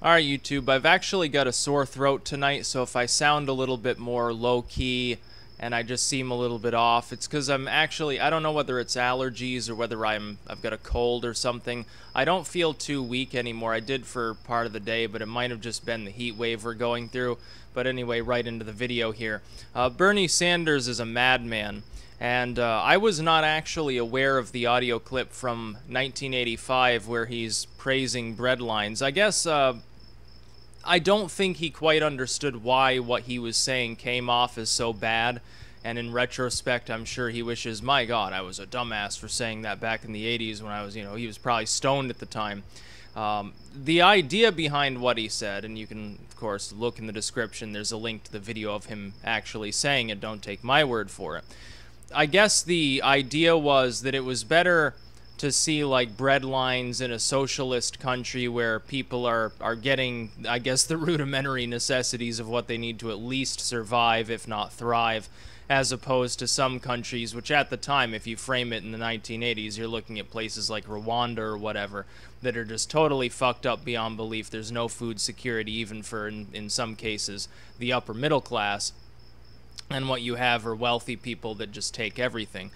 Alright, YouTube, I've actually got a sore throat tonight, so if I sound a little bit more low-key and I just seem a little bit off, it's because I don't know whether it's allergies or whether I've got a cold or something. I don't feel too weak anymore. I did for part of the day, but it might have just been the heat wave we're going through. But anyway, right into the video here. Bernie Sanders is a madman. And I was not actually aware of the audio clip from 1985 where he's praising breadlines. I guess I don't think he quite understood why what he was saying came off as so bad. And in retrospect, I'm sure he wishes, my God, I was a dumbass for saying that back in the 80s when I was, he was probably stoned at the time. The idea behind what he said, and you can, of course, look in the description, there's a link to the video of him actually saying it, don't take my word for it. I guess the idea was that it was better to see like bread lines in a socialist country where people are getting, I guess, the rudimentary necessities of what they need to at least survive, if not thrive, as opposed to some countries, which at the time, if you frame it in the 1980s, you're looking at places like Rwanda or whatever, that are just totally fucked up beyond belief. There's no food security even for, in some cases, the upper middle class. And what you have are wealthy people that just take everything.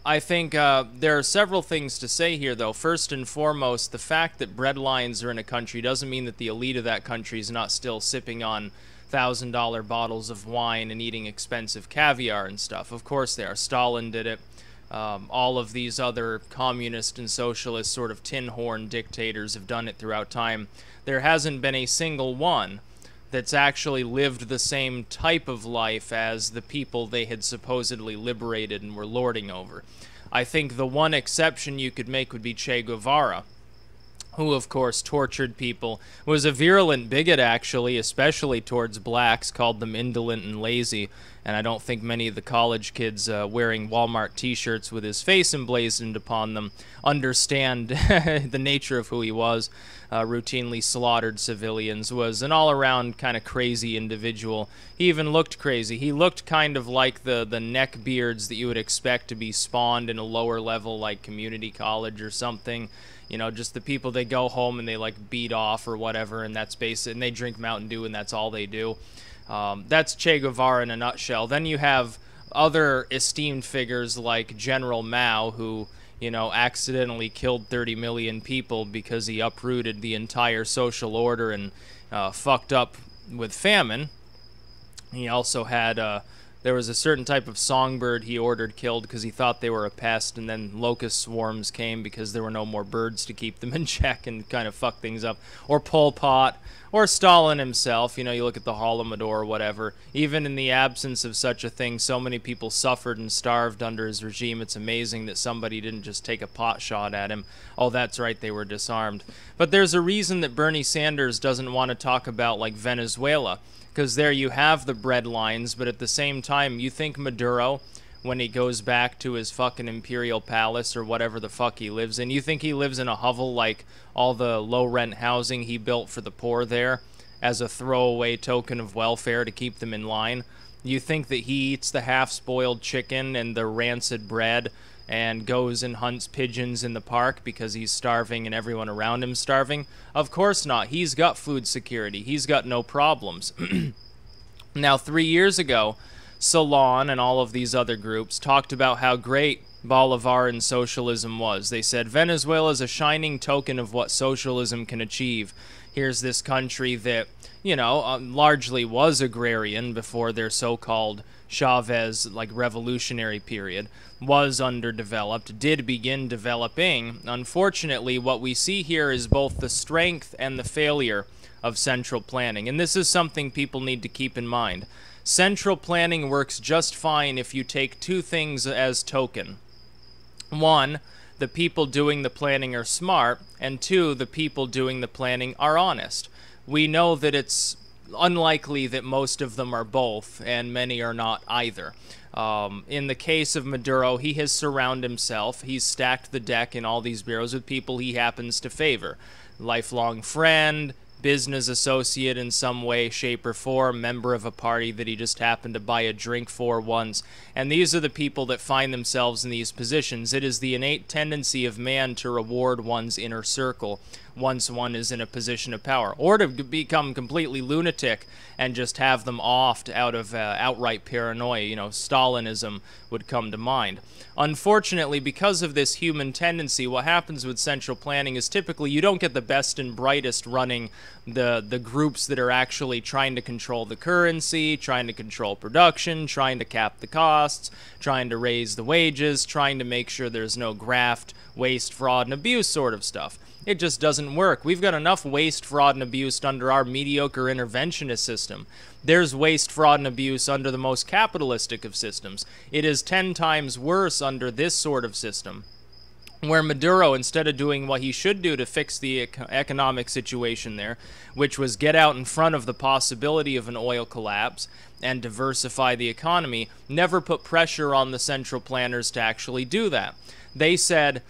I think there are several things to say here, though. First and foremost, the fact that bread lines are in a country doesn't mean that the elite of that country is not still sipping on $1,000 bottles of wine and eating expensive caviar and stuff. Of course they are. Stalin did it. All of these other communist and socialist sort of tin horn dictators have done it throughout time. There hasn't been a single one that's actually lived the same type of life as the people they had supposedly liberated and were lording over. I think the one exception you could make would be Che Guevara, who of course tortured people, was a virulent bigot actually, especially towards blacks, called them indolent and lazy, and I don't think many of the college kids wearing Walmart t-shirts with his face emblazoned upon them understand the nature of who he was. Routinely slaughtered civilians, was an all-around kind of crazy individual. He even looked crazy. He looked kind of like the neck beards that you would expect to be spawned in a lower level like community college or something. You know, just the people, they go home and they like beat off or whatever, and that's basic, and they drink Mountain Dew and that's all they do. That's Che Guevara in a nutshell. Then you have other esteemed figures like General Mao, who, you know, accidentally killed 30 million people because he uprooted the entire social order and fucked up with famine. He also had, there was a certain type of songbird he ordered killed because he thought they were a pest, and then locust swarms came because there were no more birds to keep them in check and kind of fuck things up. Or Pol Pot, or Stalin himself. You know, you look at the Holodomor or whatever. Even in the absence of such a thing, so many people suffered and starved under his regime. It's amazing that somebody didn't just take a pot shot at him. Oh, that's right, they were disarmed. But there's a reason that Bernie Sanders doesn't want to talk about, like, Venezuela, because there you have the bread lines, but at the same time, you think Maduro, when he goes back to his fucking imperial palace or whatever the fuck he lives in, you think he lives in a hovel like all the low-rent housing he built for the poor there as a throwaway token of welfare to keep them in line? You think that he eats the half-spoiled chicken and the rancid bread and goes and hunts pigeons in the park because he's starving and everyone around him's starving? Of course not. He's got food security. He's got no problems. Now, 3 years ago, Salon and all of these other groups talked about how great Bolivarian socialism was. They said, Venezuela is a shining token of what socialism can achieve. Here's this country that, you know, largely was agrarian before their so-called Chavez, like, revolutionary period, was underdeveloped, did begin developing. Unfortunately, what we see here is both the strength and the failure of central planning, and this is something people need to keep in mind. Central planning works just fine if you take two things as token. One, the people doing the planning are smart, and two, the people doing the planning are honest. We know that it's unlikely that most of them are both, and many are not either. In the case of Maduro, he has surrounded himself, he's stacked the deck in all these bureaus with people he happens to favor. Lifelong friend, business associate in some way, shape, or form, member of a party that he just happened to buy a drink for once. And these are the people that find themselves in these positions. It is the innate tendency of man to reward one's inner circle. once one is in a position of power, or to become completely lunatic and just have them offed out of outright paranoia. You know, Stalinism would come to mind. Unfortunately, because of this human tendency, what happens with central planning is typically you don't get the best and brightest running the groups that are actually trying to control the currency, trying to control production, trying to cap the costs, trying to raise the wages, trying to make sure there's no graft, waste, fraud, and abuse sort of stuff. It just doesn't work. We've got enough waste, fraud, and abuse under our mediocre interventionist system. There's waste, fraud, and abuse under the most capitalistic of systems. It is 10 times worse under this sort of system, where Maduro, instead of doing what he should do to fix the economic situation there, which was get out in front of the possibility of an oil collapse and diversify the economy, never put pressure on the central planners to actually do that. They said,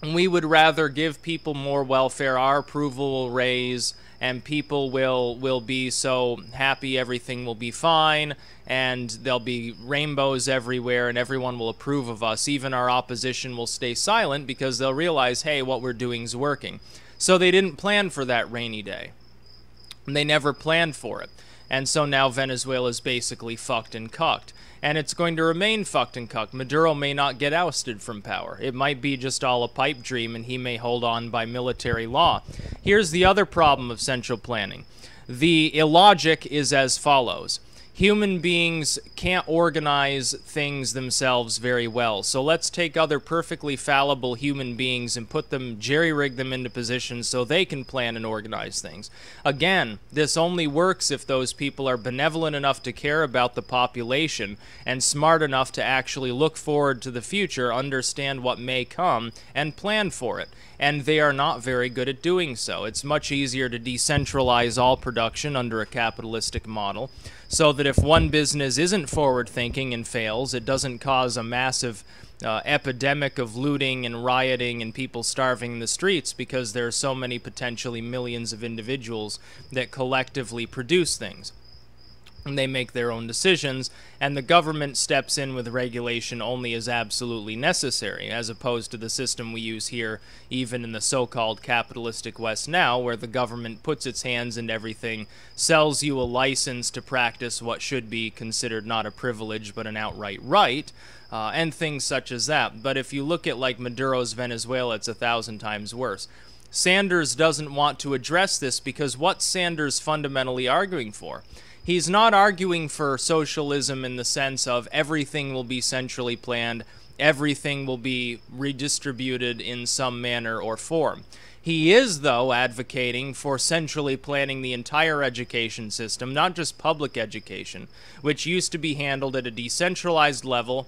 we would rather give people more welfare, our approval will raise, and people will be so happy everything will be fine, and there'll be rainbows everywhere, and everyone will approve of us. Even our opposition will stay silent because they'll realize, hey, what we're doing is working. So they didn't plan for that rainy day. They never planned for it. And so now Venezuela is basically fucked and cucked. And it's going to remain fucked and cucked. Maduro may not get ousted from power. It might be just all a pipe dream, and he may hold on by military law. Here's the other problem of central planning. The illogic is as follows. Human beings can't organize things themselves very well. So let's take other perfectly fallible human beings and put them, jerry-rig them into positions so they can plan and organize things. Again, this only works if those people are benevolent enough to care about the population and smart enough to actually look forward to the future, understand what may come, and plan for it. And they are not very good at doing so. It's much easier to decentralize all production under a capitalistic model, so that if one business isn't forward-thinking and fails, it doesn't cause a massive epidemic of looting and rioting and people starving in the streets, because there are so many potentially millions of individuals that collectively produce things. And they make their own decisions, and the government steps in with regulation only as absolutely necessary, as opposed to the system we use here, even in the so-called capitalistic West now, where the government puts its hands in everything, sells you a license to practice what should be considered not a privilege but an outright right, and things such as that. But if you look at like Maduro's Venezuela, it's 1,000 times worse. Sanders doesn't want to address this because what's Sanders fundamentally arguing for? He's not arguing for socialism in the sense of everything will be centrally planned, everything will be redistributed in some manner or form. He is, though, advocating for centrally planning the entire education system, not just public education, which used to be handled at a decentralized level.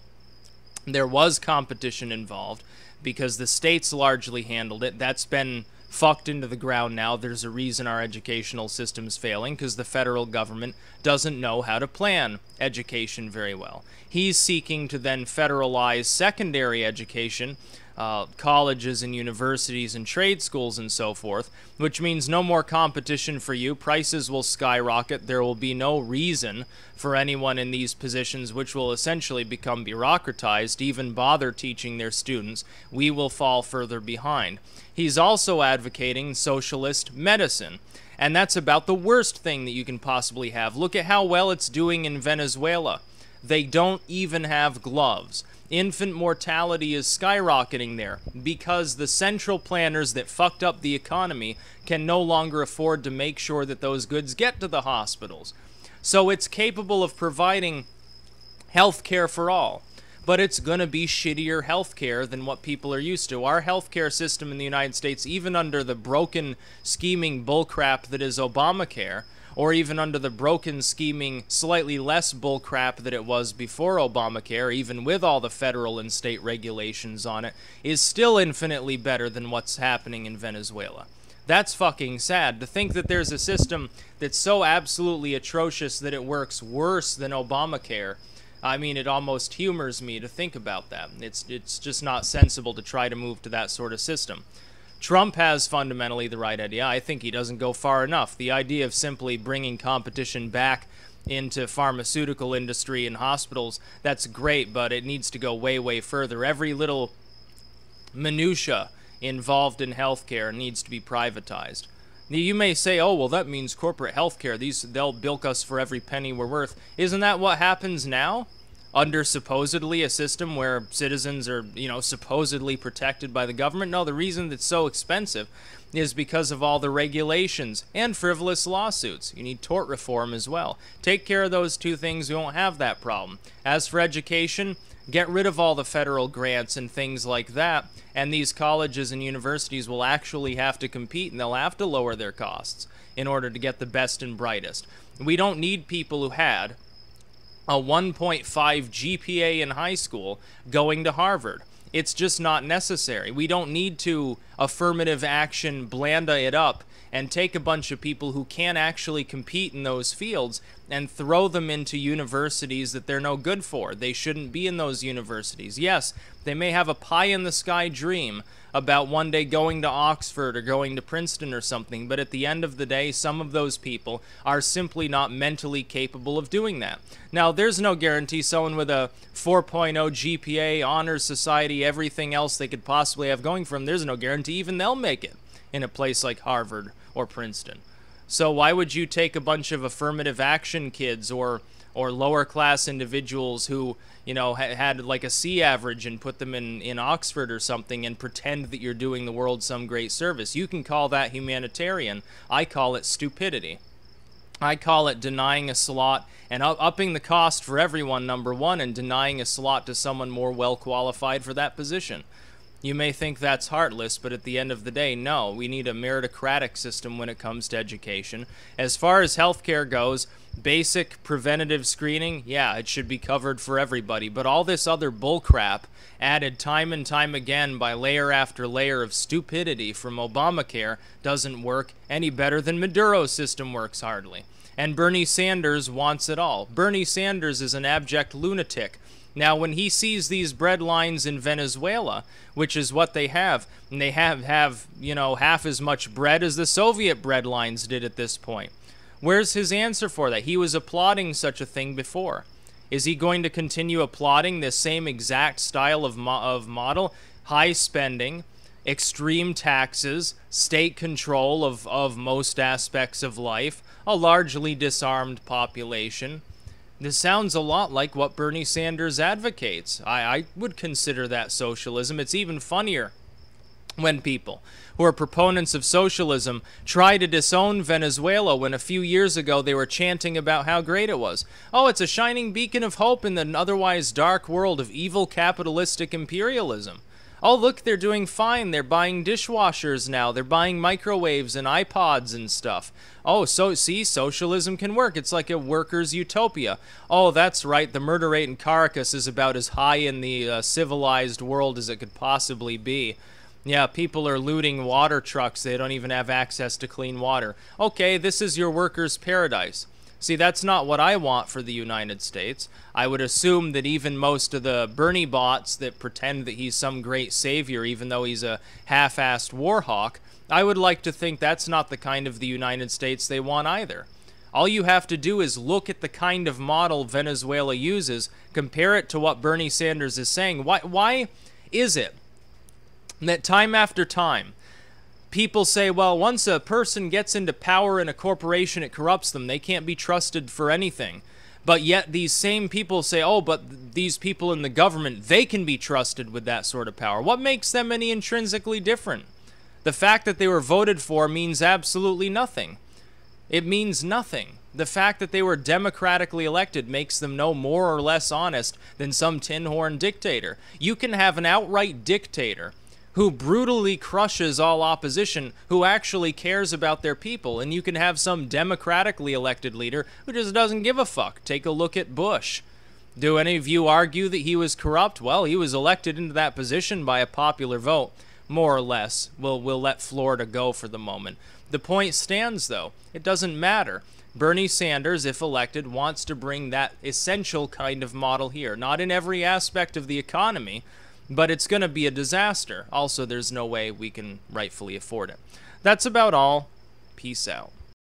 There was competition involved because the states largely handled it. That's been fucked into the ground now. There's a reason our educational system's failing, because the federal government doesn't know how to plan education very well. He's seeking to then federalize secondary education, colleges and universities and trade schools and so forth, which means no more competition for you. Prices will skyrocket. There will be no reason for anyone in these positions, which will essentially become bureaucratized, to even bother teaching their students. We will fall further behind. He's also advocating socialist medicine, and that's about the worst thing that you can possibly have. Look at how well it's doing in Venezuela. They don't even have gloves. Infant mortality is skyrocketing there because the central planners that fucked up the economy can no longer afford to make sure that those goods get to the hospitals. So it's capable of providing health care for all, but it's going to be shittier health care than what people are used to. Our healthcare system in the United States, even under the broken, scheming bullcrap that is Obamacare, or even under the broken, scheming, slightly less bullcrap that it was before Obamacare, even with all the federal and state regulations on it, is still infinitely better than what's happening in Venezuela. That's fucking sad. To think that there's a system that's so absolutely atrocious that it works worse than Obamacare, I mean, it almost humors me to think about that. It's just not sensible to try to move to that sort of system. Trump has fundamentally the right idea. I think he doesn't go far enough. The idea of simply bringing competition back into pharmaceutical industry and hospitals, that's great, but it needs to go way, way further. Every little minutia involved in healthcare needs to be privatized. You may say, oh, well, that means corporate healthcare. They'll bilk us for every penny we're worth. Isn't that what happens now? Under supposedly a system where citizens are, supposedly protected by the government? No, the reason it's so expensive is because of all the regulations and frivolous lawsuits. You need tort reform as well. Take care of those two things, we won't have that problem. As for education, get rid of all the federal grants and things like that, and these colleges and universities will actually have to compete, and they'll have to lower their costs in order to get the best and brightest. We don't need people who had a 1.5 GPA in high school going to Harvard. It's just not necessary. We don't need to affirmative action blanda it up and take a bunch of people who can't actually compete in those fields and throw them into universities that they're no good for. They shouldn't be in those universities. Yes, they may have a pie-in-the-sky dream about one day going to Oxford or going to Princeton or something, but at the end of the day, some of those people are simply not mentally capable of doing that. Now, there's no guarantee someone with a 4.0 GPA, honors society, everything else they could possibly have going for them, there's no guarantee even they'll make it in a place like Harvard or Princeton. So why would you take a bunch of affirmative action kids or lower class individuals who, had like a C average and put them in Oxford or something and pretend that you're doing the world some great service? You can call that humanitarian. I call it stupidity. I call it denying a slot and upping the cost for everyone, number one, and denying a slot to someone more well qualified for that position. You may think that's heartless, but at the end of the day, no. We need a meritocratic system when it comes to education. As far as healthcare goes, basic preventative screening, yeah, it should be covered for everybody. But all this other bullcrap added time and time again by layer after layer of stupidity from Obamacare doesn't work any better than Maduro's system works, hardly. And Bernie Sanders wants it all. Bernie Sanders is an abject lunatic. Now, when he sees these bread lines in Venezuela, which is what they have, and they have half as much bread as the Soviet bread lines did at this point. Where's his answer for that? He was applauding such a thing before. Is he going to continue applauding this same exact style of model? High spending, extreme taxes, state control of most aspects of life, a largely disarmed population. This sounds a lot like what Bernie Sanders advocates. I would consider that socialism. It's even funnier when people who are proponents of socialism try to disown Venezuela when a few years ago they were chanting about how great it was. Oh, it's a shining beacon of hope in the otherwise dark world of evil capitalistic imperialism. Oh, look, they're doing fine. They're buying dishwashers now. They're buying microwaves and iPods and stuff. Oh, so see, socialism can work. It's like a worker's utopia. Oh, that's right. The murder rate in Caracas is about as high in the civilized world as it could possibly be. Yeah, people are looting water trucks. They don't even have access to clean water. Okay, this is your worker's paradise. See, that's not what I want for the United States. I would assume that even most of the Bernie bots that pretend that he's some great savior, even though he's a half-assed war hawk, I would like to think that's not the kind of the United States they want either. All you have to do is look at the kind of model Venezuela uses, compare it to what Bernie Sanders is saying. Why is it that time after time, people say, well, once a person gets into power in a corporation, it corrupts them. They can't be trusted for anything. But yet these same people say, oh, but these people in the government, they can be trusted with that sort of power. What makes them any intrinsically different? The fact that they were voted for means absolutely nothing. It means nothing. The fact that they were democratically elected makes them no more or less honest than some tin-horn dictator. You can have an outright dictator who brutally crushes all opposition, who actually cares about their people, and you can have some democratically elected leader who just doesn't give a fuck. Take a look at Bush. Do any of you argue that he was corrupt? Well, he was elected into that position by a popular vote, more or less. We'll let Florida go for the moment. The point stands, though. It doesn't matter. Bernie Sanders, if elected, wants to bring that essential kind of model here. Not in every aspect of the economy, but it's going to be a disaster. Also, there's no way we can rightfully afford it. That's about all. Peace out.